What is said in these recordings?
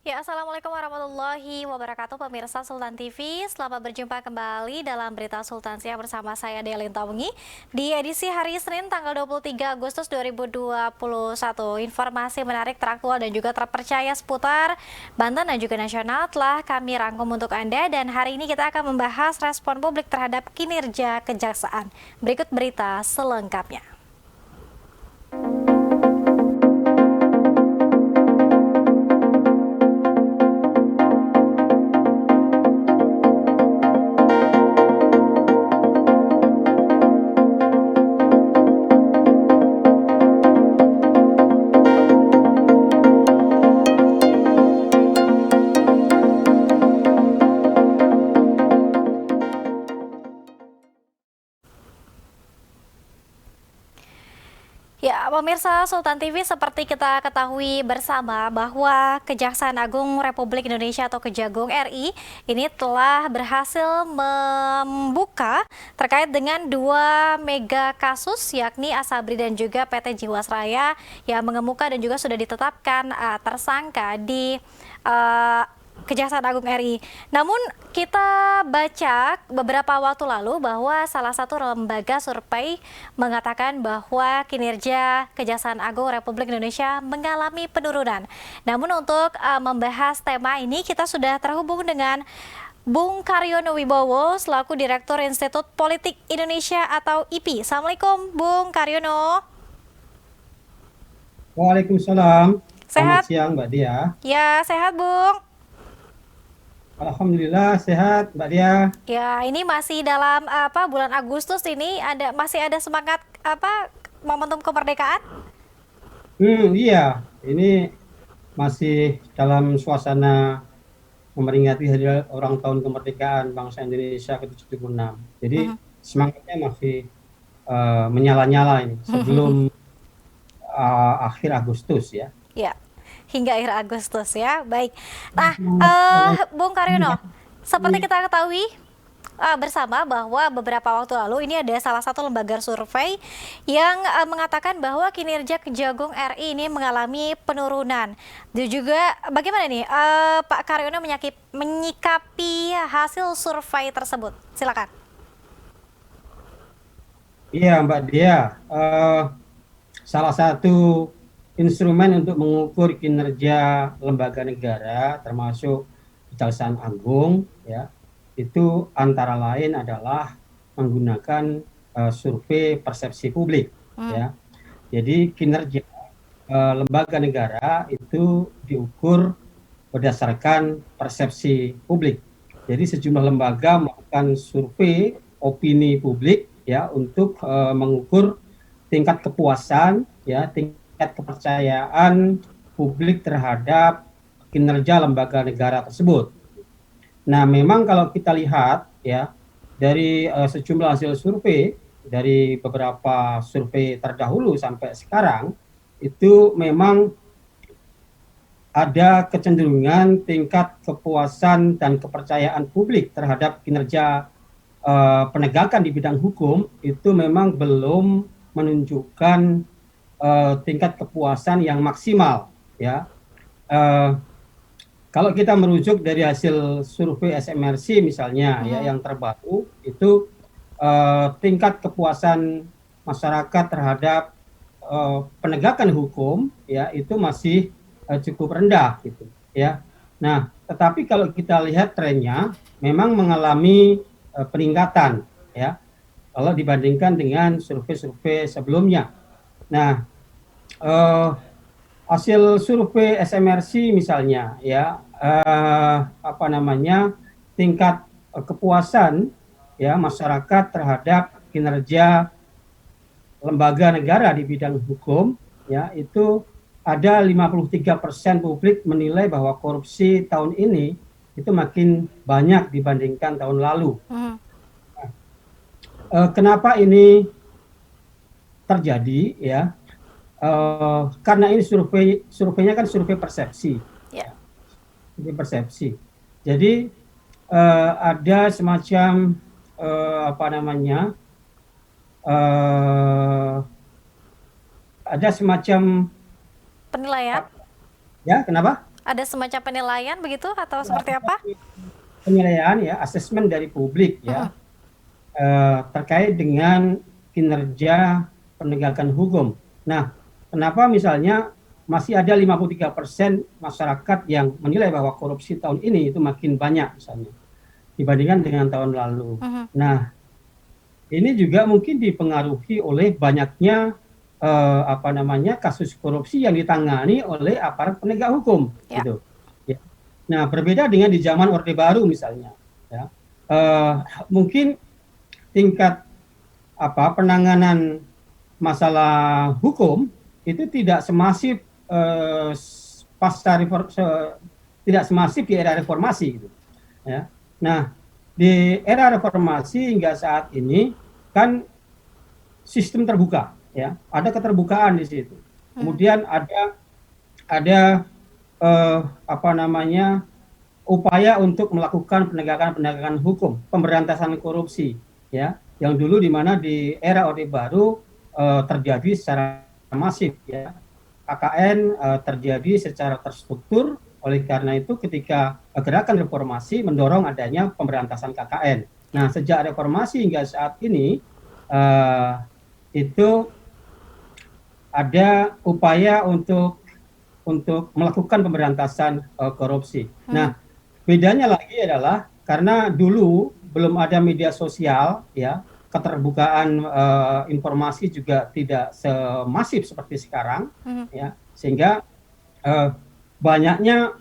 Ya, Assalamualaikum warahmatullahi wabarakatuh pemirsa Sultan TV. Selamat berjumpa kembali dalam Berita Sultan Siang bersama saya Delin Tawengi di edisi hari Senin tanggal 23 Agustus 2021. Informasi menarik, teraktual dan juga terpercaya seputar Banten dan juga nasional telah kami rangkum untuk Anda, dan hari ini kita akan membahas respon publik terhadap kinerja kejaksaan. Berikut berita selengkapnya. Ya, pemirsa Sultan TV, seperti kita ketahui bersama bahwa Kejaksaan Agung Republik Indonesia atau Kejagung RI ini telah berhasil membuka terkait dengan dua mega kasus, yakni Asabri dan juga PT Jiwasraya yang mengemuka dan juga sudah ditetapkan tersangka di Kejaksaan Agung RI. Namun kita baca beberapa waktu lalu bahwa salah satu lembaga survei mengatakan bahwa kinerja Kejaksaan Agung Republik Indonesia mengalami penurunan. Namun untuk membahas tema ini kita sudah terhubung dengan Bung Karyono Wibowo selaku Direktur Institut Politik Indonesia atau IPI. Assalamualaikum Bung Karyono. Waalaikumsalam. Selamat Sehat? siang, Mbak Dia. Ya, sehat Bung. Alhamdulillah sehat, Mbak Dia. Ya, ini masih dalam bulan Agustus ini masih ada semangat momentum kemerdekaan? Iya, ini masih dalam suasana memperingati Hari Ulang Tahun Kemerdekaan Bangsa Indonesia ke-76. Jadi Mhm. semangatnya masih menyala-nyala ini sebelum akhir Agustus ya. Ya, hingga akhir Agustus ya. Baik. Nah, Semangat Bung Karyono, seperti kita ketahui bersama bahwa beberapa waktu lalu ini ada salah satu lembaga survei yang mengatakan bahwa kinerja Kejagung RI ini mengalami penurunan. Dan juga bagaimana nih Pak Karyono menyikapi hasil survei tersebut? Silakan. Iya, Mbak Dia. Salah satu instrumen untuk mengukur kinerja lembaga negara, termasuk Kejaksaan Agung, ya, itu antara lain adalah menggunakan survei persepsi publik, Hmm. ya. Jadi kinerja lembaga negara itu diukur berdasarkan persepsi publik. Jadi sejumlah lembaga melakukan survei opini publik ya untuk mengukur tingkat kepuasan ya, tingkat kepercayaan publik terhadap kinerja lembaga negara tersebut. Nah, memang kalau kita lihat ya dari sejumlah hasil survei dari beberapa survei terdahulu sampai sekarang itu memang ada kecenderungan tingkat kepuasan dan kepercayaan publik terhadap kinerja penegakan di bidang hukum itu memang belum menunjukkan tingkat kepuasan yang maksimal ya. Uh, Kalau kita merujuk dari hasil survei SMRC misalnya ya Mhm. yang terbaru itu tingkat kepuasan masyarakat terhadap penegakan hukum ya itu masih cukup rendah gitu ya. Nah, tetapi kalau kita lihat trennya memang mengalami peningkatan ya kalau dibandingkan dengan survei-survei sebelumnya. Nah, eh, hasil survei SMRC misalnya ya apa namanya tingkat kepuasan ya masyarakat terhadap kinerja lembaga negara di bidang hukum ya itu ada 53% publik menilai bahwa korupsi tahun ini itu makin banyak dibandingkan tahun lalu. Mhm. Kenapa ini terjadi ya? Karena ini surveinya kan survei persepsi, Ya. ya, survei persepsi. Jadi ada semacam apa namanya? Uh, ada semacam Penilaian? ya kenapa? Ada semacam penilaian begitu atau seperti apa? penilaian ya, asesmen dari publik Mm-mm. ya, terkait dengan kinerja penegakan hukum. Nah, kenapa misalnya masih ada 53% masyarakat yang menilai bahwa korupsi tahun ini itu makin banyak misalnya dibandingkan dengan tahun lalu. Mhm. Nah, ini juga mungkin dipengaruhi oleh banyaknya apa namanya kasus korupsi yang ditangani oleh aparat penegak hukum, Ya. gitu. Ya. Nah, berbeda dengan di zaman Orde Baru misalnya, ya. Eh, Mungkin tingkat apa penanganan masalah hukum itu tidak semasif pasca tidak semasif di era reformasi, gitu. Ya. Nah, di era reformasi hingga saat ini kan sistem terbuka, ya, ada keterbukaan di situ. Mhm. Kemudian ada apa namanya upaya untuk melakukan penegakan hukum, pemberantasan korupsi, ya, yang dulu di mana di era Orde Baru terjadi secara masif, ya, KKN terjadi secara terstruktur. Oleh karena itu, ketika gerakan reformasi mendorong adanya pemberantasan KKN. Nah, sejak reformasi hingga saat ini uh, itu ada upaya untuk melakukan pemberantasan korupsi. Mhm. Nah, bedanya lagi adalah karena dulu belum ada media sosial, ya, keterbukaan informasi juga tidak semasif seperti sekarang, Mhm. ya, sehingga eh, banyaknya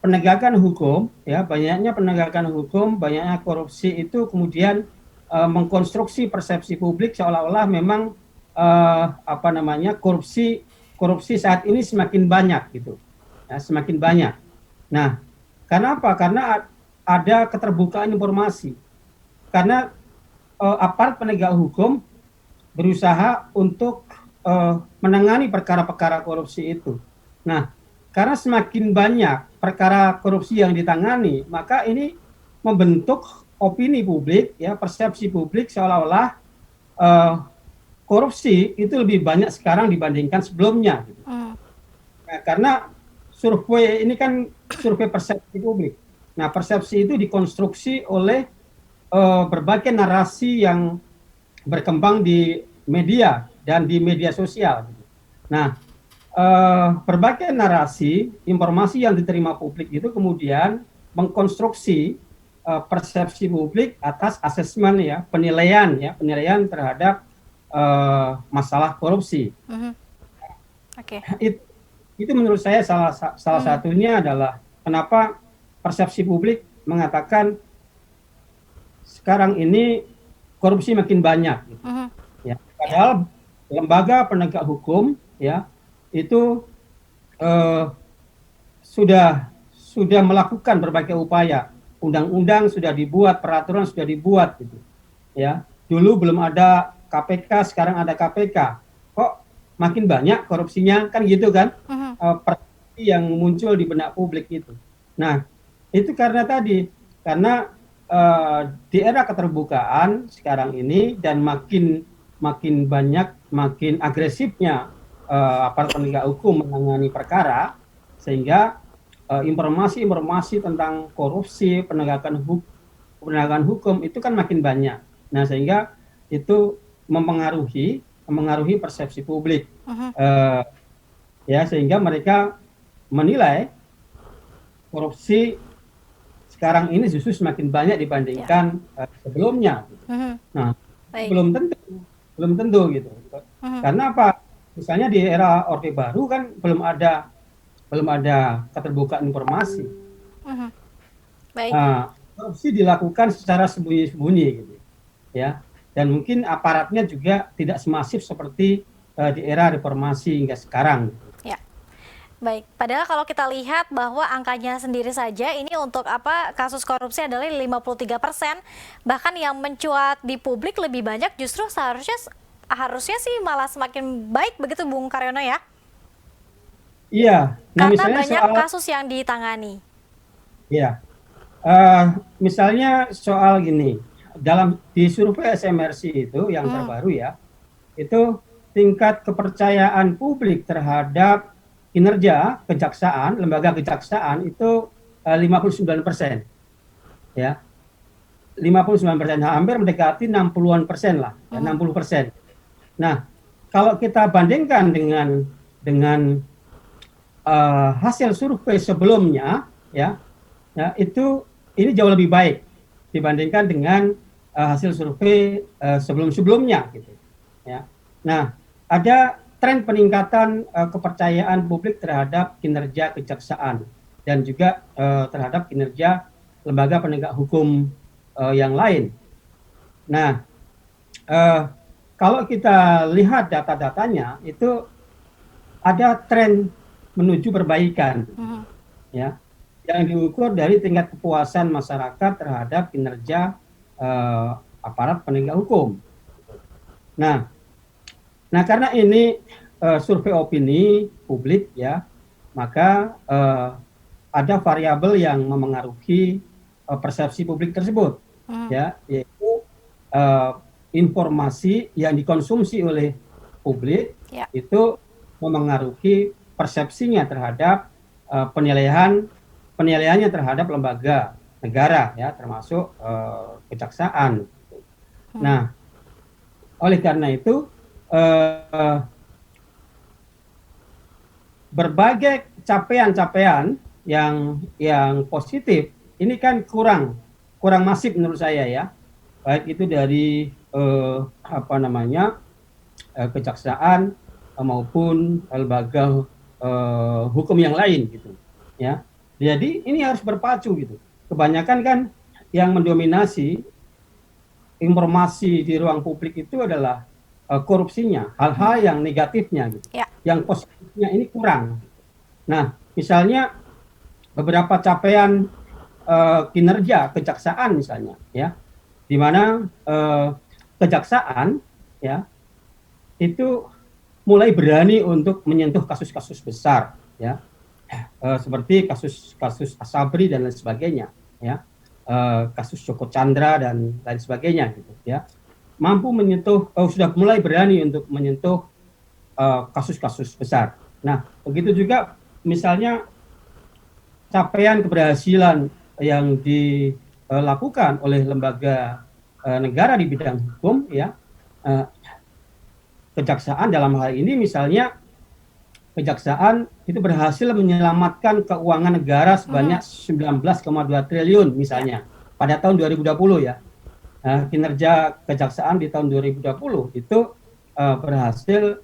banyaknya penegakan hukum, banyaknya korupsi itu kemudian mengkonstruksi persepsi publik seolah-olah memang apa namanya korupsi saat ini semakin banyak, gitu, ya, semakin banyak. Nah, karena apa? Karena ada keterbukaan informasi. Karena aparat penegak hukum berusaha untuk menangani perkara-perkara korupsi itu. Nah, karena semakin banyak perkara korupsi yang ditangani, maka ini membentuk opini publik, ya, persepsi publik seolah-olah eh, korupsi itu lebih banyak sekarang dibandingkan sebelumnya, gitu. Mhm. Nah, karena survei ini kan survei persepsi publik. Nah, persepsi itu dikonstruksi oleh berbagai narasi yang berkembang di media dan di media sosial, gitu. Nah, berbagai narasi, informasi yang diterima publik itu kemudian mengkonstruksi persepsi publik atas asesmen, ya, penilaian terhadap masalah korupsi. Mhm. Oke. It, itu menurut saya salah Mhm. satunya adalah kenapa persepsi publik mengatakan sekarang ini korupsi makin banyak, gitu. Mhm. Ya, Ya. padahal lembaga penegak hukum, ya, itu eh, sudah melakukan berbagai upaya. Undang-undang sudah dibuat, peraturan sudah dibuat, gitu. Ya, dulu belum ada KPK, sekarang ada KPK. Kok makin banyak korupsinya, kan gitu kan? Mhm. Persepsi yang muncul di benak publik itu. Nah, itu karena di era keterbukaan sekarang ini dan makin banyak, makin agresifnya aparat penegak hukum menangani perkara, sehingga informasi-informasi tentang korupsi, penegakan hukum itu kan makin banyak. Nah, sehingga itu mempengaruhi persepsi publik, Mhm. eh, ya, sehingga mereka menilai korupsi sekarang ini justru semakin banyak Ya. dibandingkan sebelumnya. Mhm. Nah, Baik. belum tentu gitu. Mhm. Karena apa? Misalnya di era Orde Baru kan belum ada keterbukaan informasi. Mhm. Baik. Korupsi dilakukan secara sembunyi-sembunyi, gitu, ya. Dan mungkin aparatnya juga tidak semasif seperti di era reformasi hingga sekarang. Ya. Baik, padahal kalau kita lihat bahwa angkanya sendiri saja ini untuk apa kasus korupsi adalah 53%, bahkan yang mencuat di publik lebih banyak justru harusnya sih malah semakin baik begitu Bung Karyono ya. Iya. Nah, Karena misalnya banyak kasus yang ditangani. ya, misalnya soal gini, di survei SMRC itu yang Hmm. terbaru, ya, itu tingkat kepercayaan publik terhadap kinerja kejaksaan, lembaga kejaksaan itu 59%, ya. 59%, hampir mendekati 60-an% lah, ya, 60%. Nah, kalau kita bandingkan dengan hasil survei sebelumnya, ya, itu ini jauh lebih baik dibandingkan dengan hasil survei sebelum-sebelumnya, gitu. Ya. Nah, ada tren peningkatan kepercayaan publik terhadap kinerja kejaksaan dan juga terhadap kinerja lembaga penegak hukum yang lain. Nah, kalau kita lihat data-datanya itu ada tren menuju perbaikan, ya, yang diukur dari tingkat kepuasan masyarakat terhadap kinerja aparat penegak hukum. Nah, karena ini survei opini publik, ya, maka ada variabel yang memengaruhi persepsi publik tersebut, ya, yaitu informasi yang dikonsumsi oleh publik, ya, itu memengaruhi persepsinya terhadap penilaiannya terhadap lembaga negara, ya, termasuk kejaksaan. Nah, oleh karena itu berbagai capaian-capaian yang positif ini kan kurang masif menurut saya, ya, baik itu dari kejaksaan maupun lembaga hukum yang lain, gitu, ya. Jadi ini harus berpacu, gitu. Kebanyakan kan yang mendominasi informasi di ruang publik itu adalah korupsinya, hal-hal yang negatifnya, gitu. Ya. Yang positifnya ini kurang. Nah, misalnya beberapa capaian kinerja kejaksaan misalnya, ya, di mana kejaksaan, ya, itu mulai berani untuk menyentuh kasus-kasus besar, ya, seperti kasus Asabri dan lain sebagainya, ya, kasus Joko Chandra dan lain sebagainya, gitu, ya, mampu menyentuh, sudah mulai berani untuk menyentuh kasus-kasus besar. Nah, begitu juga misalnya capaian keberhasilan yang dilakukan oleh lembaga negara di bidang hukum, ya, kejaksaan dalam hal ini misalnya kejaksaan itu berhasil menyelamatkan keuangan negara sebanyak 19,2 triliun misalnya pada tahun 2020, ya. Kinerja kejaksaan di tahun 2020 itu berhasil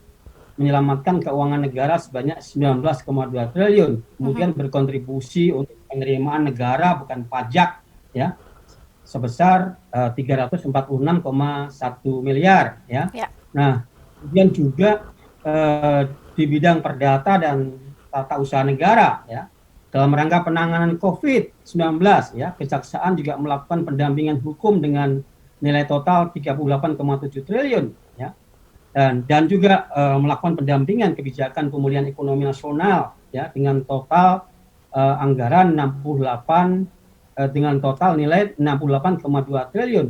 menyelamatkan keuangan negara sebanyak 19,2 triliun, kemudian berkontribusi untuk penerimaan negara bukan pajak, ya, sebesar 346,1 miliar, ya. Nah, kemudian juga di bidang perdata dan tata usaha negara, ya, dalam rangka penanganan COVID-19, ya, kejaksaan juga melakukan pendampingan hukum dengan nilai total 38,7 triliun, ya, dan juga melakukan pendampingan kebijakan pemulihan ekonomi nasional, ya, dengan total anggaran 68 dengan total nilai 68,2 triliun.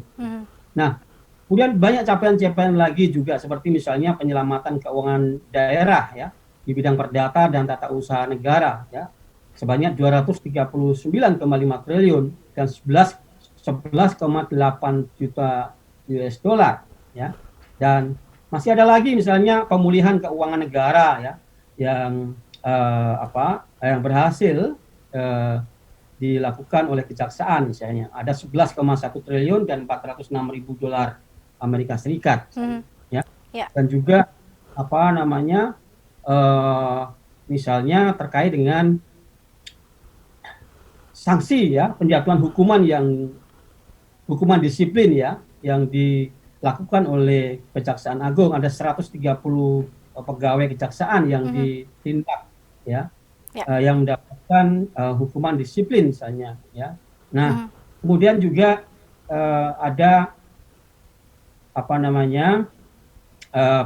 Nah, kemudian banyak capaian-capaian lagi juga seperti misalnya penyelamatan keuangan daerah, ya, di bidang perdata dan tata usaha negara, ya, sebanyak 239,5 triliun dan 11,8 juta US dollar, ya. Dan masih ada lagi misalnya pemulihan keuangan negara, ya, yang yang berhasil dilakukan oleh kejaksaan, misalnya ada 11,1 triliun dan 406.000 dolar Amerika Serikat, ya. Dan juga misalnya terkait dengan sanksi, ya, penjatuhan hukuman disiplin, ya, yang dilakukan oleh Kejaksaan Agung. Ada 130 pegawai kejaksaan yang ditindak, ya, yang mendapatkan hukuman disiplin misalnya, ya. Nah, kemudian juga ada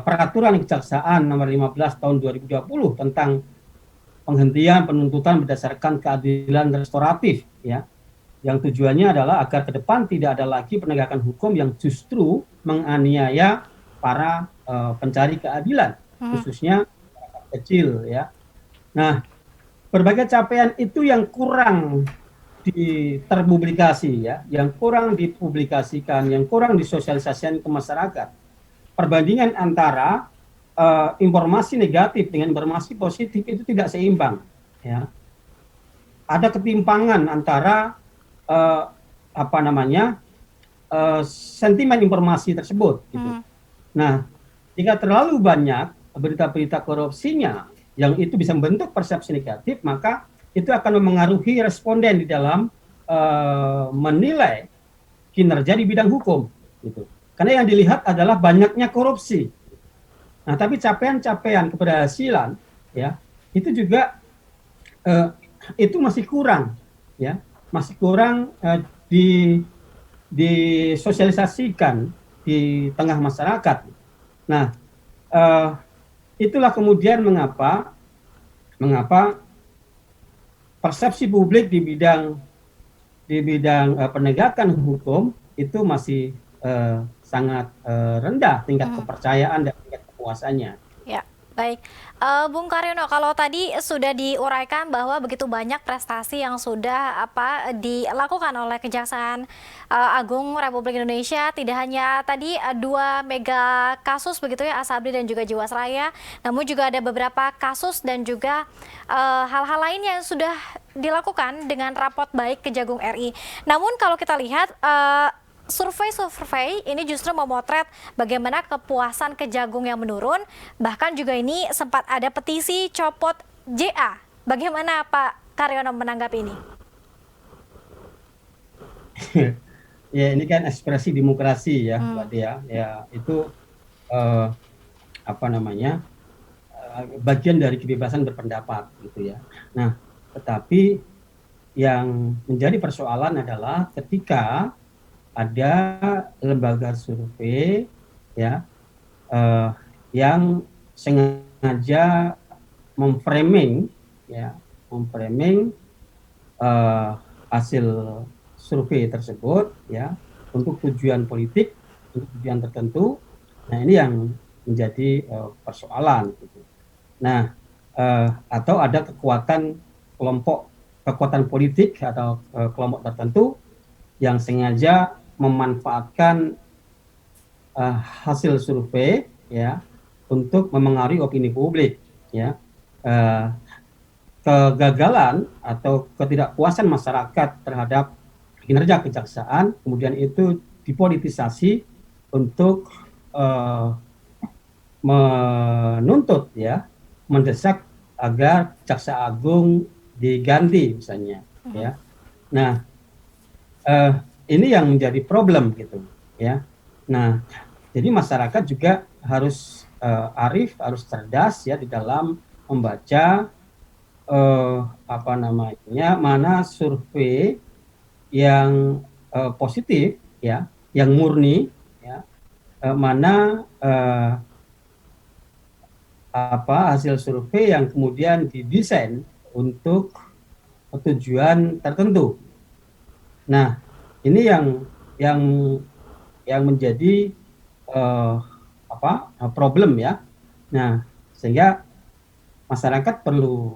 peraturan kejaksaan nomor 15 tahun 2020 tentang penghentian penuntutan berdasarkan keadilan restoratif, ya, yang tujuannya adalah agar ke depan tidak ada lagi penegakan hukum yang justru menganiaya para pencari keadilan, khususnya masyarakat kecil, ya. Nah, berbagai capaian itu yang kurang terpublikasi ya, yang kurang dipublikasikan, yang kurang disosialisasikan ke masyarakat. Perbandingan antara informasi negatif dengan informasi positif itu tidak seimbang. Ya, ada ketimpangan antara uh, apa namanya sentimen informasi tersebut. Gitu. Nah, jika terlalu banyak berita-berita korupsinya yang itu bisa membentuk persepsi negatif, maka itu akan memengaruhi responden di dalam menilai kinerja di bidang hukum. Gitu. Karena yang dilihat adalah banyaknya korupsi. Nah, tapi capaian-capaian keberhasilan, ya, itu juga itu masih kurang, ya, masih kurang disosialisasikan di tengah masyarakat. Nah, itulah kemudian mengapa persepsi publik di bidang penegakan hukum itu masih sangat rendah tingkat kepercayaan dan tingkat kepuasannya. Ya, baik. Bung Karyono, kalau tadi sudah diuraikan bahwa begitu banyak prestasi yang sudah dilakukan oleh Kejaksaan Agung Republik Indonesia, tidak hanya tadi dua mega kasus begitu ya, Asabri dan juga Jiwasraya, namun juga ada beberapa kasus dan juga hal-hal lain yang sudah dilakukan dengan rapot baik Kejagung RI. Namun kalau kita lihat survei ini justru memotret bagaimana kepuasan Kejagung yang menurun, bahkan juga ini sempat ada petisi copot JA. Bagaimana Pak Karyono menanggapi ini? Ya, ini kan ekspresi demokrasi ya, Mbak Dia. Ya, itu apa namanya bagian dari kebebasan berpendapat gitu ya. Nah, tetapi yang menjadi persoalan adalah ketika ada lembaga survei ya yang sengaja memframing hasil survei tersebut ya untuk tujuan politik, untuk tujuan tertentu. Nah, ini yang menjadi persoalan gitu. Nah, atau ada kekuatan politik atau kelompok tertentu yang sengaja memanfaatkan hasil survei ya untuk memengaruhi opini publik ya. Kegagalan atau ketidakpuasan masyarakat terhadap kinerja kejaksaan kemudian itu dipolitisasi untuk menuntut ya, mendesak agar Jaksa Agung diganti misalnya ya. Nah, ini yang menjadi problem gitu ya. Nah, jadi masyarakat juga harus arif, harus cerdas ya di dalam membaca mana survei yang positif ya, yang murni ya, mana hasil survei yang kemudian didesain untuk tujuan tertentu. Nah, ini yang menjadi problem ya. Nah, sehingga masyarakat perlu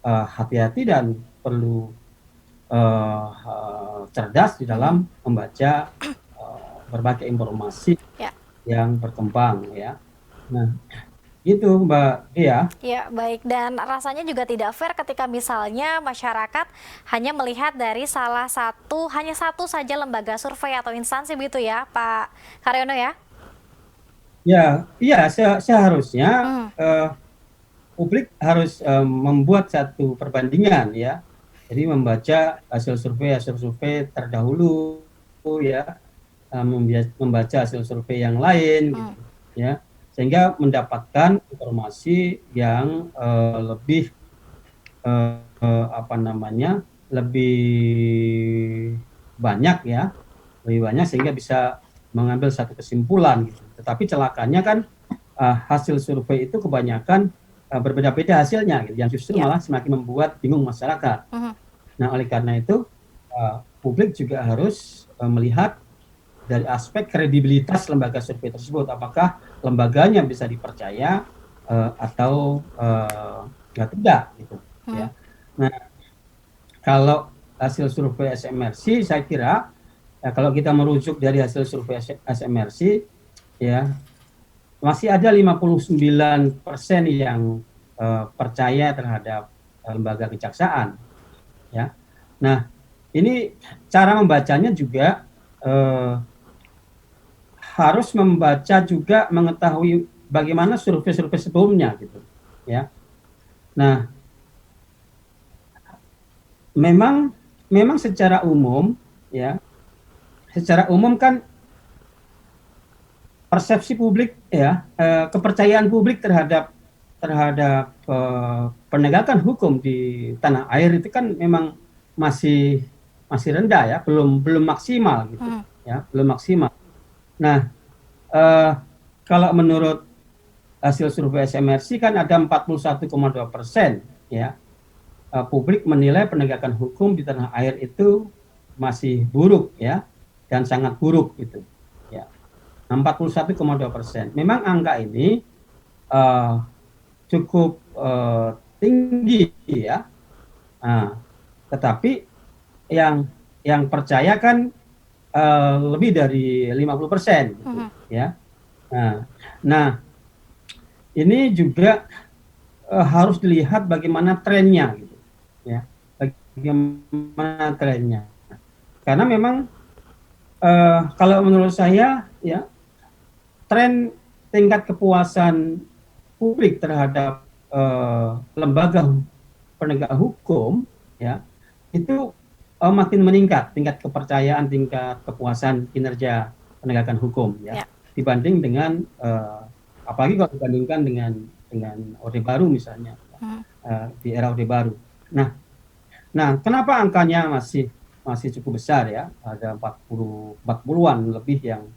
hati-hati dan perlu cerdas di dalam membaca berbagai informasi yang berkembang ya. Nah, gitu Mbak Dia. Ya, baik. Dan rasanya juga tidak fair ketika misalnya masyarakat hanya melihat dari hanya satu saja lembaga survei atau instansi begitu ya, Pak Karyono ya? Ya, iya seharusnya publik harus membuat satu perbandingan ya. Jadi membaca hasil survei terdahulu ya, membaca hasil survei yang lain gitu, ya. Sehingga mendapatkan informasi yang lebih lebih banyak ya, sehingga bisa mengambil satu kesimpulan gitu. Tetapi celakanya kan hasil survei itu kebanyakan berbeda-beda hasilnya gitu, yang justru malah semakin membuat bingung masyarakat. Nah, oleh karena itu publik juga harus melihat dari aspek kredibilitas lembaga survei tersebut, apakah lembaganya bisa dipercaya atau nggak tidak gitu Hmm. ya. Nah, kalau hasil survei SMRC saya kira ya, kalau kita merujuk dari hasil survei SMRC ya masih ada 59% yang percaya terhadap lembaga kejaksaan ya. Nah, ini cara membacanya juga harus membaca juga mengetahui bagaimana survei-survei sebelumnya gitu ya. Nah, memang memang secara umum ya, secara umum kan persepsi publik ya, kepercayaan publik terhadap terhadap penegakan hukum di tanah air itu kan memang masih masih rendah ya, belum maksimal gitu Hmm. ya, belum maksimal. Nah, eh, kalau menurut hasil survei SMRC kan ada 41,2% ya, publik menilai penegakan hukum di tanah air itu masih buruk ya, dan sangat buruk gitu ya. 41,2%. Memang angka ini uh, cukup tinggi ya. Nah, tetapi yang percaya kan lebih dari 50% gitu Hmm. ya. Nah, ini juga harus dilihat bagaimana trennya gitu ya. Bagaimana trennya. Karena memang kalau menurut saya ya tren tingkat kepuasan publik terhadap lembaga penegak hukum ya itu makin meningkat tingkat kepercayaan, tingkat kepuasan kinerja penegakan hukum ya Ya. dibanding dengan apalagi kalau dibandingkan dengan Orde Baru misalnya Hmm. di era Orde Baru. Nah, kenapa angkanya masih cukup besar ya? Ada 40-an lebih yang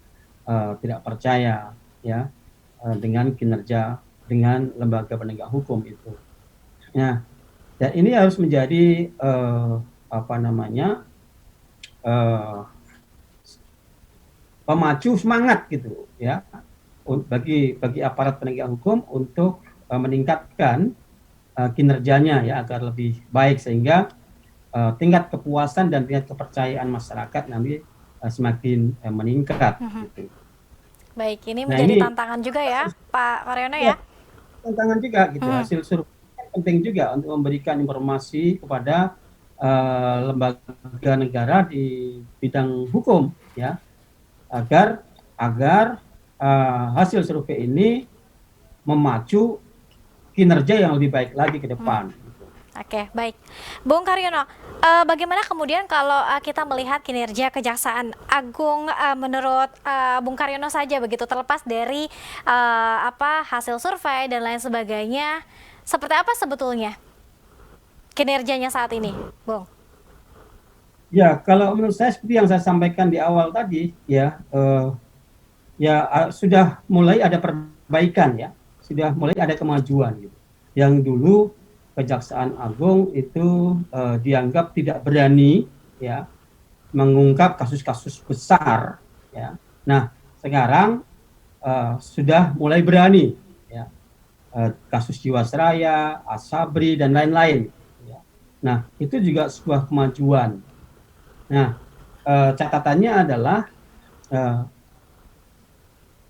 tidak percaya ya dengan kinerja dengan lembaga penegak hukum itu. Nah, dan ini harus menjadi apa namanya pemacu semangat gitu ya bagi aparat penegak hukum untuk meningkatkan kinerjanya ya agar lebih baik sehingga tingkat kepuasan dan tingkat kepercayaan masyarakat nanti semakin meningkat Hmm. gitu. Baik, ini Nah menjadi ini tantangan juga ya, Pak Karyono ya, ya. tantangan juga gitu. Hmm. Hasil survei penting juga untuk memberikan informasi kepada lembaga negara di bidang hukum ya agar agar hasil survei ini memacu kinerja yang lebih baik lagi ke Hmm. depan. Gitu. Oke, baik. Bung Karyono, bagaimana kemudian kalau kita melihat kinerja Kejaksaan Agung menurut Bung Karyono saja begitu terlepas dari apa hasil survei dan lain sebagainya, seperti apa sebetulnya kinerjanya saat ini, Bung? Ya, kalau menurut saya seperti yang saya sampaikan di awal tadi, ya, ya sudah mulai ada perbaikan ya, sudah mulai ada kemajuan gitu. Yang dulu Kejaksaan Agung itu dianggap tidak berani ya mengungkap kasus-kasus besar ya. Nah, sekarang sudah mulai berani ya. Kasus Jiwasraya, Asabri dan lain-lain ya. Nah, itu juga sebuah kemajuan. Nah, catatannya adalah eh,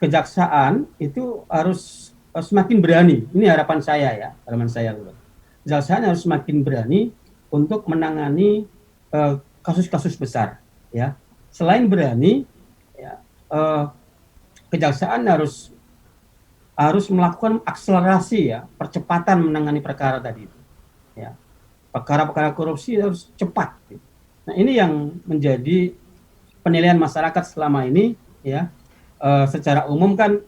kejaksaan itu harus semakin berani. Ini harapan saya ya, harapan saya. Kejaksaan harus semakin berani untuk menangani kasus-kasus besar. Ya, selain berani, ya, kejaksaan harus melakukan akselerasi ya, percepatan menangani perkara tadi. Ya, perkara-perkara korupsi harus cepat. Nah, ini yang menjadi penilaian masyarakat selama ini ya. Secara umum kan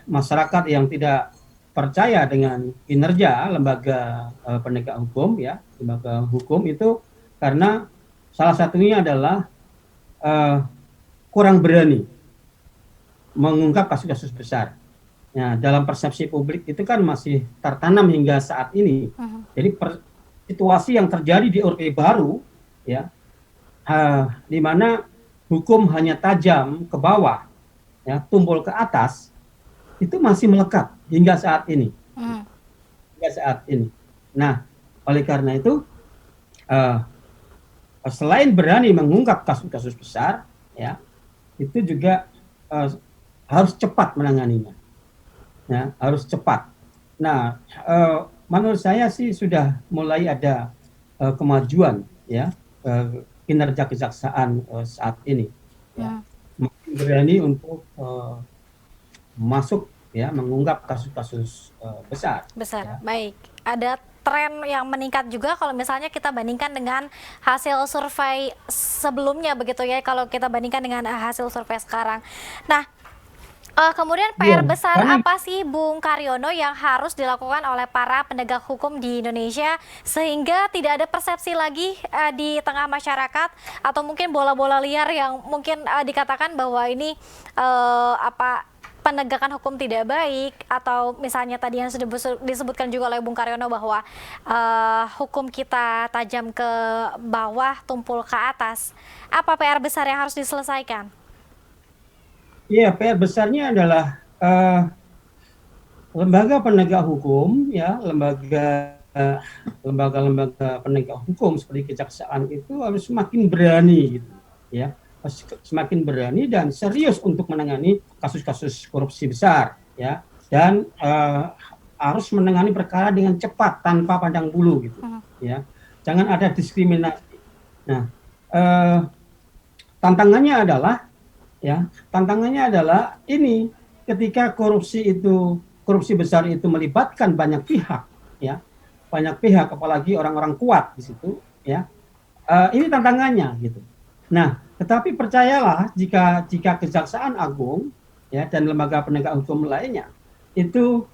masyarakat yang tidak percaya dengan kinerja lembaga penegak hukum ya, lembaga hukum itu karena salah satunya adalah kurang berani mengungkap kasus-kasus besar. Nah, dalam persepsi publik itu kan masih tertanam hingga saat ini. Jadi situasi yang terjadi di Orde Baru ya, di mana hukum hanya tajam ke bawah, ya, tumpul ke atas, itu masih melekat hingga saat ini. hingga saat ini. Nah, oleh karena itu, uh, selain berani mengungkap kasus-kasus besar, ya, itu juga uh, harus cepat menanganinya, ya, harus cepat. Nah, menurut saya sih sudah mulai ada kemajuan, ya, kinerja kejaksaan saat ini, ya, Hmm, makin berani untuk masuk, ya, mengungkap kasus-kasus besar, besar. ya. Baik. Ada tren yang meningkat juga kalau misalnya kita bandingkan dengan hasil survei sebelumnya begitu ya, kalau kita bandingkan dengan hasil survei sekarang. Nah, kemudian Iya, PR besar karena apa sih Bung Karyono yang harus dilakukan oleh para penegak hukum di Indonesia sehingga tidak ada persepsi lagi di tengah masyarakat atau mungkin bola-bola liar yang mungkin dikatakan bahwa ini apa penegakan hukum tidak baik atau misalnya tadi yang sudah disebutkan juga oleh Bung Karyono bahwa hukum kita tajam ke bawah, tumpul ke atas. Apa PR besar yang harus diselesaikan? iya, PR besarnya adalah lembaga penegak hukum, ya, lembaga-lembaga penegak hukum seperti kejaksaan itu harus semakin berani, gitu, ya, semakin berani dan serius untuk menangani kasus-kasus korupsi besar, ya, dan harus menangani perkara dengan cepat tanpa pandang bulu, gitu, Hmm. ya, jangan ada diskriminasi. Nah, eh, tantangannya adalah, ya, tantangannya adalah ini, ketika korupsi besar itu melibatkan banyak pihak, ya, banyak pihak, apalagi orang-orang kuat di situ, ya, ini tantangannya, gitu. Nah, tetapi percayalah, jika jika Kejaksaan Agung, ya, dan lembaga penegak hukum lainnya itu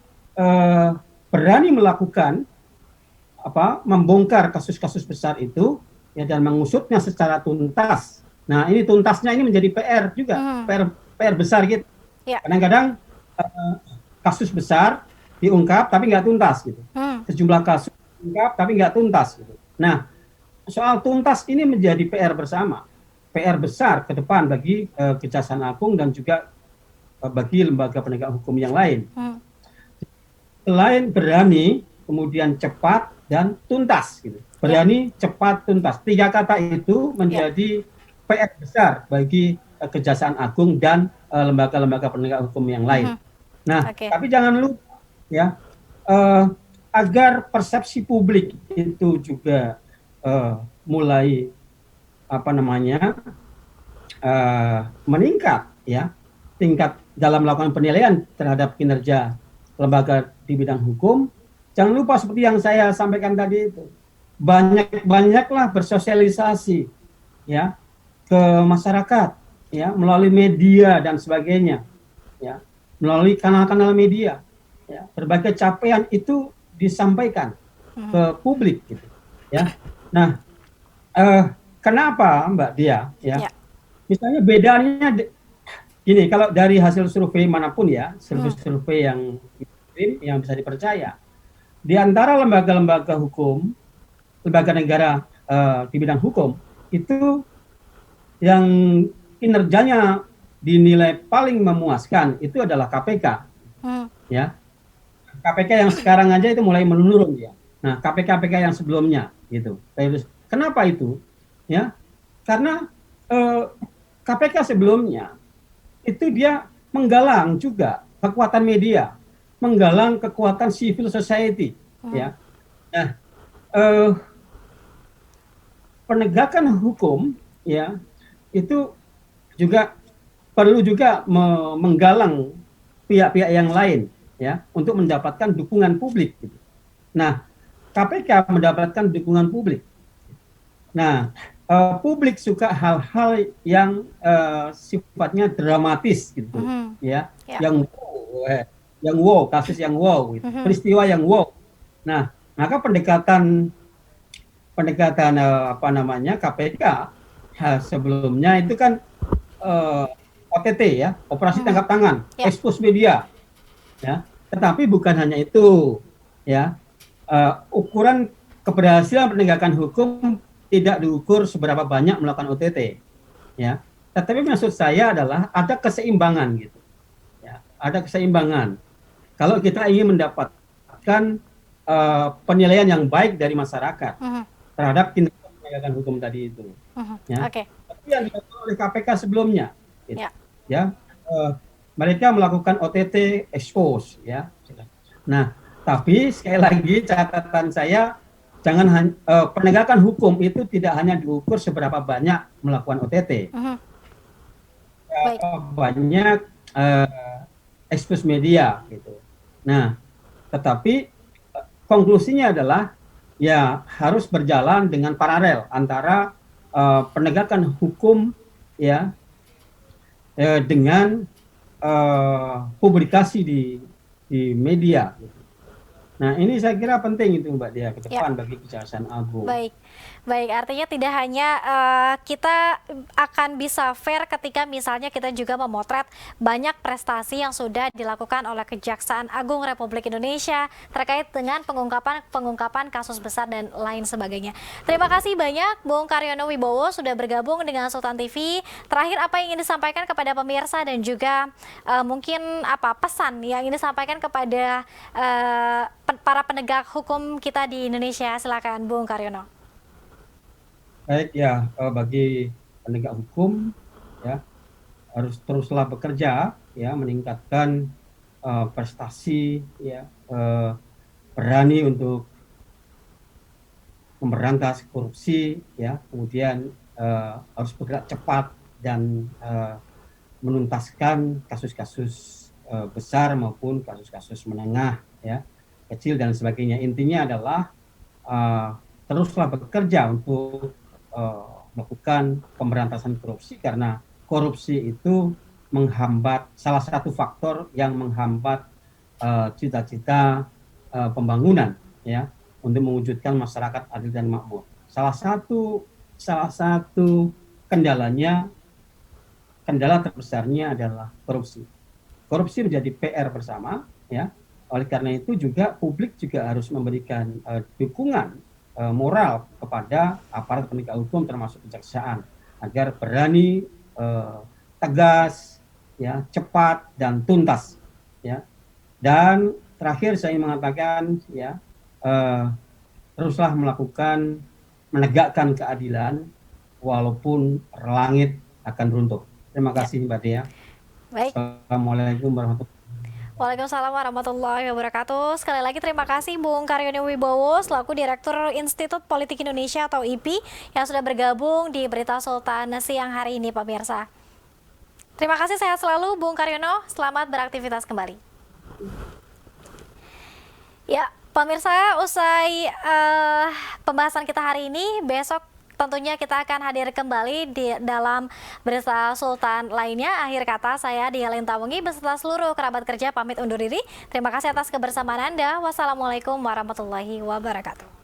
berani melakukan membongkar kasus-kasus besar itu, ya, dan mengusutnya secara tuntas. Nah, ini tuntasnya ini menjadi PR juga, Hmm. PR besar gitu. Ya. Kadang-kadang uh, kasus besar diungkap tapi nggak tuntas, gitu. Hmm. Sejumlah kasus diungkap tapi nggak tuntas, gitu. Nah, soal tuntas ini menjadi PR bersama, PR besar ke depan bagi Kejaksaan Agung dan juga bagi lembaga penegak hukum yang lain. Hmm. Selain berani, kemudian cepat dan tuntas, gitu. Ya. Berani, cepat, tuntas. Tiga kata itu Ya. menjadi PR besar bagi Kejaksaan Agung dan lembaga-lembaga penegak hukum yang lain. Mhm. Nah, Oke. tapi jangan lupa, ya, eh, agar persepsi publik itu juga mulai meningkat, ya, tingkat dalam melakukan penilaian terhadap kinerja lembaga di bidang hukum. Jangan lupa seperti yang saya sampaikan tadi itu, banyaklah bersosialisasi, ya, ke masyarakat, ya, melalui media dan sebagainya, ya, melalui kanal-kanal media, ya, berbagai capaian itu disampaikan ke Mhm. publik, gitu, ya. Nah, kenapa Mbak Dia, ya, Ya. misalnya bedanya gini, kalau dari hasil survei manapun, ya, Hmm. survei yang bisa dipercaya, di antara lembaga-lembaga hukum, lembaga negara di bidang hukum, itu yang kinerjanya dinilai paling memuaskan itu adalah KPK, Hmm. ya. KPK yang sekarang aja itu mulai menurun, ya. Nah, KPK yang sebelumnya, gitu. Kenapa itu? Ya, karena KPK sebelumnya itu dia menggalang juga kekuatan media, menggalang kekuatan civil society, Hmm. ya. Nah, eh, penegakan hukum, ya, itu juga perlu juga menggalang pihak-pihak yang lain, ya, untuk mendapatkan dukungan publik, gitu. Nah, KPK mendapatkan dukungan publik. Nah, publik suka hal-hal yang sifatnya dramatis, gitu, Mhm. ya, Ya. yang wow, kasus yang wow, gitu, Mhm. peristiwa yang wow. Nah, maka pendekatan pendekatan KPK sebelumnya itu kan OTT, ya, operasi Mhm. tangkap tangan, Ya. expose media, ya. Tetapi bukan hanya itu, ya. Ukuran keberhasilan penegakan hukum tidak diukur seberapa banyak melakukan OTT, ya. Tetapi maksud saya adalah ada keseimbangan, gitu, ya. Ada keseimbangan. Kalau kita ingin mendapatkan penilaian yang baik dari masyarakat Mhm. terhadap tindakan penegakan hukum tadi itu. Mhm. Ya. Oke. Tapi yang dilakukan oleh KPK sebelumnya, gitu, Ya. ya, mereka melakukan OTT expose, ya. Nah, tapi sekali lagi catatan saya, penegakan hukum itu tidak hanya diukur seberapa banyak melakukan OTT, Mhm. Baik. berapa banyak expose media, gitu. Nah, tetapi konklusinya adalah ya harus berjalan dengan paralel antara penegakan hukum, ya, dengan publikasi di media. Nah, ini saya kira penting itu Mbak Dia ke Ya. depan bagi Kejaksaan Agung. Baik, baik. Artinya tidak hanya kita akan bisa fair ketika misalnya kita juga memotret banyak prestasi yang sudah dilakukan oleh Kejaksaan Agung Republik Indonesia terkait dengan pengungkapan kasus besar dan lain sebagainya. Terima kasih banyak Bung Karyono Wibowo sudah bergabung dengan Sultan TV. Terakhir apa yang ingin disampaikan kepada pemirsa dan juga mungkin apa pesan yang ingin disampaikan kepada para penegak hukum kita di Indonesia? Silakan Bung Karyono. Baik ya, bagi penegak hukum ya harus teruslah bekerja ya, meningkatkan prestasi ya, berani untuk memberantas korupsi ya, kemudian harus bergerak cepat dan menuntaskan kasus-kasus besar maupun kasus-kasus menengah ya, kecil dan sebagainya. Intinya adalah teruslah bekerja untuk melakukan pemberantasan korupsi, karena korupsi itu menghambat, salah satu faktor yang menghambat cita-cita pembangunan ya, untuk mewujudkan masyarakat adil dan makmur. Salah satu kendala terbesarnya adalah korupsi. Korupsi menjadi PR bersama ya. Oleh karena itu juga publik juga harus memberikan dukungan moral kepada aparat penegak hukum termasuk kejaksaan agar berani, tegas, ya, cepat dan tuntas, ya. Dan terakhir saya ingin mengatakan ya, teruslah menegakkan keadilan walaupun langit akan runtuh. Terima kasih Mbak Dea. Baik. Assalamualaikum warahmatullahi wabarakatuh. Waalaikumsalam warahmatullahi wabarakatuh. Sekali lagi terima kasih Bung Karyono Wibowo selaku Direktur Institut Politik Indonesia atau IPI yang sudah bergabung di Berita Sultan siang hari ini pemirsa. Terima kasih, sehat selalu Bung Karyono. Selamat beraktivitas kembali. Ya, pemirsa, usai pembahasan kita hari ini, besok tentunya kita akan hadir kembali di dalam Berita Sultan lainnya. Akhir kata, saya Dia Lintawengi beserta seluruh kerabat kerja pamit undur diri. Terima kasih atas kebersamaan Anda. Wassalamualaikum warahmatullahi wabarakatuh.